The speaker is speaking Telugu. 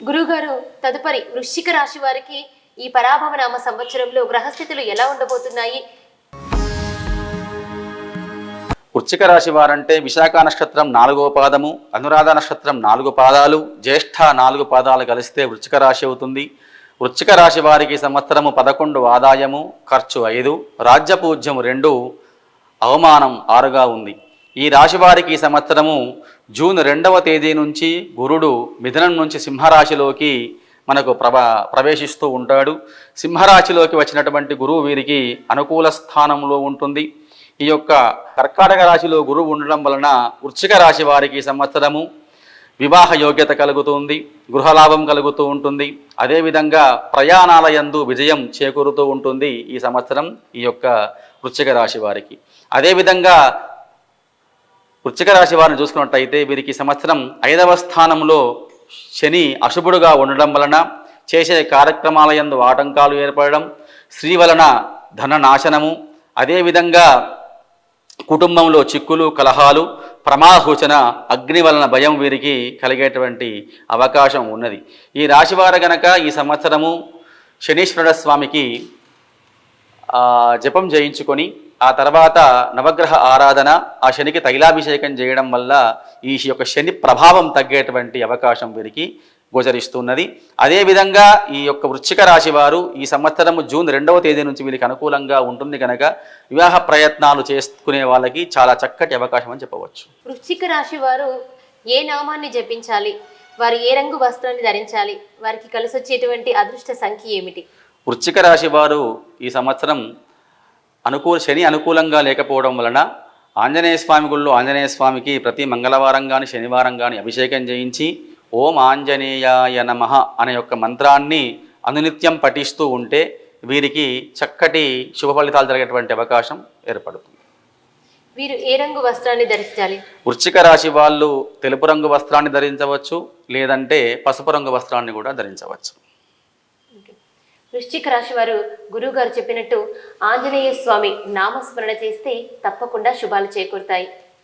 గురుగారు, తదుపరి వృశ్చిక రాశి వారికి ఈ పరాభవ నామ సంవత్సరంలో గ్రహస్థితులు ఎలా ఉండబోతున్నాయి? వృశ్చిక రాశి వారంటే విశాఖ నక్షత్రం 4వ పాదము, అనురాధ నక్షత్రం 4 పాదాలు, జ్యేష్ఠ 4 పాదాలు కలిస్తే వృశ్చిక రాశి అవుతుంది. వృశ్చిక రాశి వారికి సంవత్సరము 11 ఆదాయము, ఖర్చు 5, రాజ్యపూజ్యము 2, అవమానం 6గా ఉంది. ఈ రాశి వారికి ఈ సంవత్సరము జూన్ 2వ తేదీ నుంచి గురుడు మిథునం నుంచి సింహరాశిలోకి మనకు ప్రవేశిస్తూ ఉంటాడు. సింహరాశిలోకి వచ్చినటువంటి గురువు వీరికి అనుకూల స్థానంలో ఉంటుంది. ఈ యొక్క కర్కాటక రాశిలో గురువు ఉండడం వలన వృశ్చిక రాశి వారికి సంవత్సరము వివాహ యోగ్యత కలుగుతుంది, గృహలాభం కలుగుతూ ఉంటుంది. అదేవిధంగా ప్రయాణాల యందు విజయం చేకూరుతూ ఉంటుంది ఈ సంవత్సరం ఈ యొక్క వృశ్చిక రాశి వారికి. అదేవిధంగా వృశ్చిక రాశి వారిని చూసుకున్నట్టయితే వీరికి సంవత్సరం 5వ స్థానంలో శని అశుభుడుగా ఉండడం వలన చేసే కార్యక్రమాల యందు ఆటంకాలు ఏర్పడడం, స్త్రీ వలన ధన నాశనము, అదేవిధంగా కుటుంబంలో చిక్కులు, కలహాలు, ప్రమాద సూచన, అగ్ని వలన భయం వీరికి కలిగేటువంటి అవకాశం ఉన్నది. ఈ రాశివారు గనక ఈ సంవత్సరము శనీశ్వర స్వామికి జపం చేయించుకొని ఆ తర్వాత నవగ్రహ ఆరాధన, ఆ శనికి తైలాభిషేకం చేయడం వల్ల ఈ యొక్క శని ప్రభావం తగ్గేటువంటి అవకాశం వీరికి గోచరిస్తున్నది. అదేవిధంగా ఈ యొక్క వృశ్చిక రాశి వారు ఈ సంవత్సరము జూన్ 2వ తేదీ నుంచి వీరికి అనుకూలంగా ఉంటుంది కనుక వివాహ ప్రయత్నాలు చేసుకునే వాళ్ళకి చాలా చక్కటి అవకాశం అని చెప్పవచ్చు. వృశ్చిక రాశి వారు ఏ నామాన్ని జపించాలి? వారు ఏ రంగు వస్త్రాన్ని ధరించాలి? వారికి కలిసి వచ్చేటువంటి అదృష్ట సంఖ్య ఏమిటి? వృశ్చిక రాశి వారు ఈ సంవత్సరం శని అనుకూలంగా లేకపోవడం వలన ఆంజనేయ స్వామి గుళ్ళో ఆంజనేయ స్వామికి ప్రతి మంగళవారం కానీ శనివారం కానీ అభిషేకం చేయించి ఓం ఆంజనేయాయ నమః అనే యొక్క మంత్రాన్ని అనునిత్యం పఠిస్తూ ఉంటే వీరికి చక్కటి శుభ ఫలితాలు జరిగేటువంటి అవకాశం ఏర్పడుతుంది. వీరు ఏ రంగు వస్త్రాన్ని ధరించాలి? వృశ్చిక రాశి వాళ్ళు తెలుపు రంగు వస్త్రాన్ని ధరించవచ్చు, లేదంటే పసుపు రంగు వస్త్రాన్ని కూడా ధరించవచ్చు. వృశ్చిక రాశి వారు గురువు గారు చెప్పినట్టు ఆంజనేయ స్వామి నామస్మరణ చేస్తే తప్పకుండా శుభాలు చేకూరుతాయి.